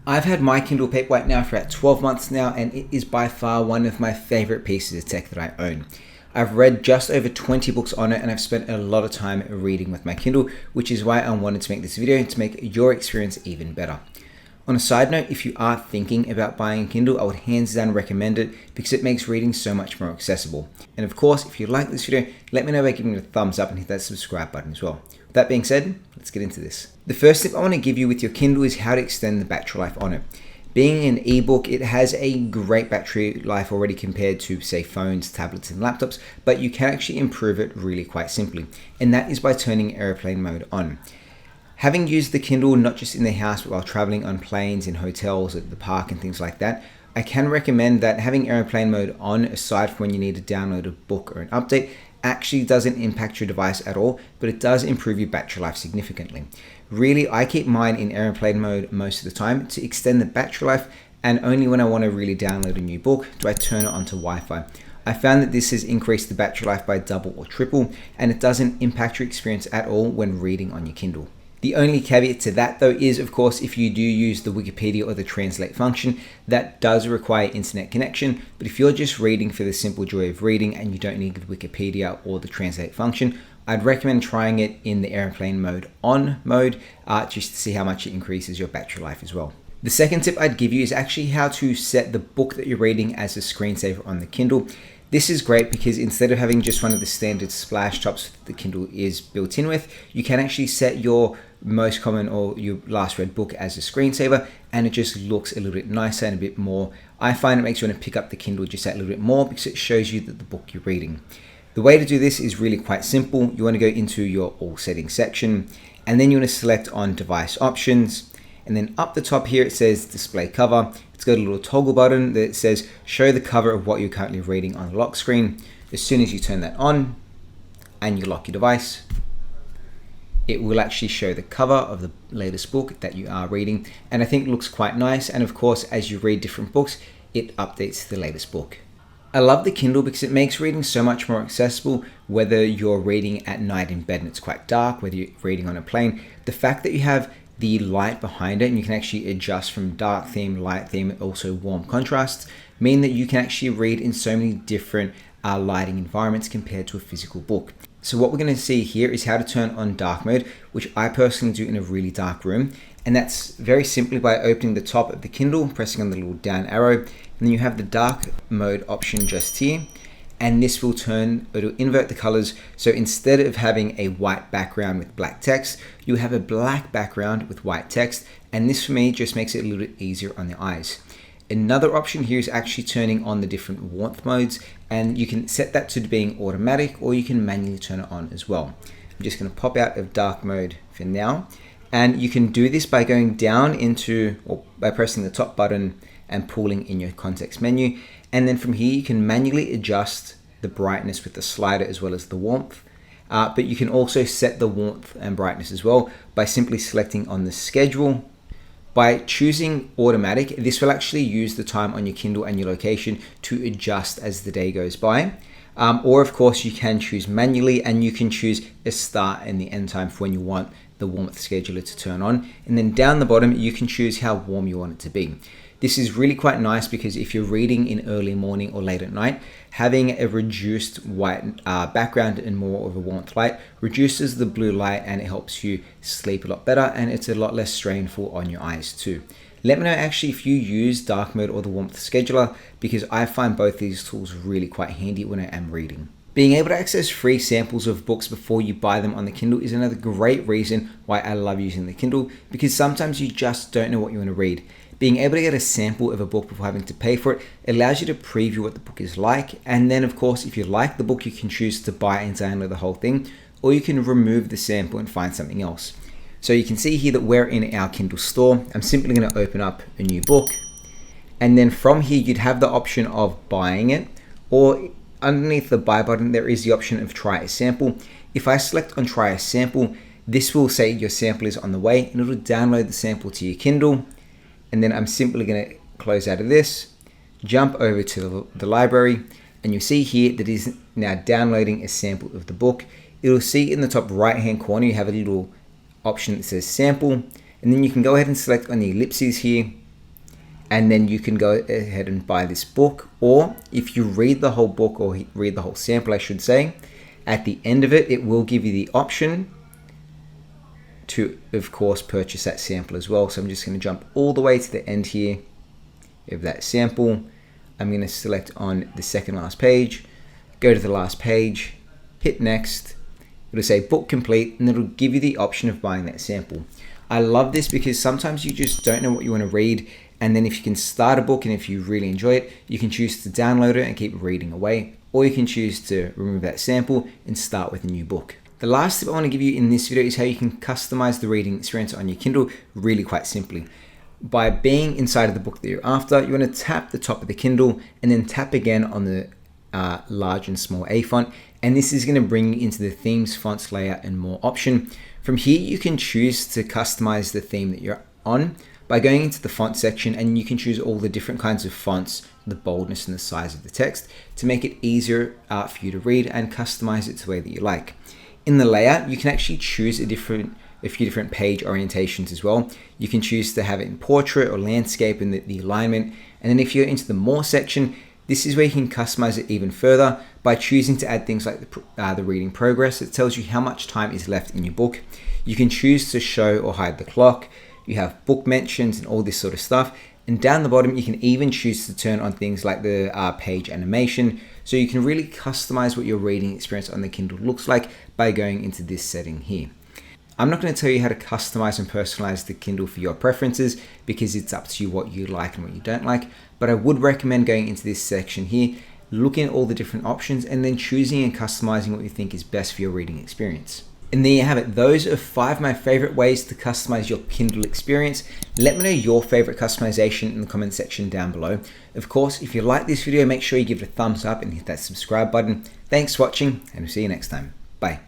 I've had my Kindle Paperwhite now for about 12 months now, and it is by far one of my favorite pieces of tech that I own. I've read just over 20 books on it, and I've spent a lot of time reading with my Kindle, which is why I wanted to make this video to make your experience even better. On a side note, if you are thinking about buying a Kindle, I would hands down recommend it because it makes reading so much more accessible. And of course, if you like this video, let me know by giving it a thumbs up and hit that subscribe button as well. With that being said, let's get into this. The first tip I want to give you with your Kindle is how to extend the battery life on it. Being an ebook, it has a great battery life already compared to, say, phones, tablets, and laptops, but you can actually improve it really quite simply, and that is by turning airplane mode on. Having used the Kindle not just in the house but while traveling on planes, in hotels, at the park and things like that, I can recommend that having airplane mode on, aside from when you need to download a book or an update, actually doesn't impact your device at all, but it does improve your battery life significantly. Really, I keep mine in airplane mode most of the time to extend the battery life, and only when I want to really download a new book do I turn it onto Wi-Fi. I found that this has increased the battery life by double or triple, and it doesn't impact your experience at all when reading on your Kindle. The only caveat to that though is, of course, if you do use the Wikipedia or the translate function, that does require internet connection. But if you're just reading for the simple joy of reading and you don't need the Wikipedia or the translate function, I'd recommend trying it in the airplane mode on mode just to see how much it increases your battery life as well. The second tip I'd give you is actually how to set the book that you're reading as a screensaver on the Kindle. This is great because instead of having just one of the standard splash tops that the Kindle is built in with, you can actually set your most common or your last read book as a screensaver, and it just looks a little bit nicer and a bit more. I find it makes you want to pick up the Kindle just that little bit more because it shows you that the book you're reading. The way to do this is really quite simple. You want to go into your all settings section, and then you want to select on device options. And then up the top here, it says display cover. It's got a little toggle button that says show the cover of what you're currently reading on the lock screen. As soon as you turn that on and you lock your device, it will actually show the cover of the latest book that you are reading. And I think it looks quite nice. And of course, as you read different books, it updates the latest book. I love the Kindle because it makes reading so much more accessible, whether you're reading at night in bed and it's quite dark, whether you're reading on a plane. The fact that you have the light behind it and you can actually adjust from dark theme, light theme, also warm contrasts, mean that you can actually read in so many different lighting environments compared to a physical book. So what we're going to see here is how to turn on dark mode, which I personally do in a really dark room. And that's very simply by opening the top of the Kindle, pressing on the little down arrow, and then you have the dark mode option just here. And this will it'll invert the colors. So instead of having a white background with black text, you have a black background with white text. And this for me just makes it a little bit easier on the eyes. Another option here is actually turning on the different warmth modes, and you can set that to being automatic, or you can manually turn it on as well. I'm just going to pop out of dark mode for now. And you can do this by going down or by pressing the top button and pulling in your context menu. And then from here, you can manually adjust the brightness with the slider as well as the warmth. But you can also set the warmth and brightness as well by simply selecting on the schedule. By choosing automatic, this will actually use the time on your Kindle and your location to adjust as the day goes by. Or of course, you can choose manually, and you can choose a start and the end time for when you want the warmth scheduler to turn on. And then down the bottom, you can choose how warm you want it to be. This is really quite nice because if you're reading in early morning or late at night, having a reduced white background and more of a warmth light reduces the blue light, and it helps you sleep a lot better, and it's a lot less strainful on your eyes too. Let me know actually if you use dark mode or the warmth scheduler, because I find both these tools really quite handy when I am reading. Being able to access free samples of books before you buy them on the Kindle is another great reason why I love using the Kindle, because sometimes you just don't know what you want to read. Being able to get a sample of a book before having to pay for it allows you to preview what the book is like. And then of course, if you like the book, you can choose to buy and download the whole thing, or you can remove the sample and find something else. So you can see here that we're in our Kindle store. I'm simply going to open up a new book. And then from here, you'd have the option of buying it, or underneath the buy button, there is the option of try a sample. If I select on try a sample, this will say your sample is on the way, and it'll download the sample to your Kindle. And then I'm simply going to close out of this, jump over to the library, and you'll see here that it is now downloading a sample of the book. It'll see in the top right hand corner, you have a little option that says sample, and then you can go ahead and select on the ellipses here, and then you can go ahead and buy this book. Or if you read the whole book, or read the whole sample I should say, at the end of it, it will give you the option to, of course, purchase that sample as well. So I'm just going to jump all the way to the end here of that sample. I'm going to select on the second last page, go to the last page, hit next. It'll say book complete, and it'll give you the option of buying that sample. I love this because sometimes you just don't know what you want to read, and then if you can start a book and if you really enjoy it, you can choose to download it and keep reading away, or you can choose to remove that sample and start with a new book. The last tip I want to give you in this video is how you can customize the reading experience on your Kindle really quite simply. By being inside of the book that you're after, you want to tap the top of the Kindle and then tap again on the large and small A font, and this is going to bring you into the themes, fonts, layout, and more option. From here, you can choose to customize the theme that you're on by going into the font section, and you can choose all the different kinds of fonts, the boldness and the size of the text to make it easier for you to read and customize it to the way that you like. In the layout, you can actually choose a few different page orientations as well. You can choose to have it in portrait or landscape and the alignment. And then if you're into the more section, this is where you can customize it even further by choosing to add things like the reading progress. It tells you how much time is left in your book. You can choose to show or hide the clock. You have book mentions and all this sort of stuff. And down the bottom, you can even choose to turn on things like the page animation. So you can really customize what your reading experience on the Kindle looks like by going into this setting here. I'm not going to tell you how to customize and personalize the Kindle for your preferences because it's up to you what you like and what you don't like. But I would recommend going into this section here, looking at all the different options and then choosing and customizing what you think is best for your reading experience. And there you have it. Those are 5 of my favorite ways to customize your Kindle experience. Let me know your favorite customization in the comment section down below. Of course, if you like this video, make sure you give it a thumbs up and hit that subscribe button. Thanks for watching, and we'll see you next time. Bye.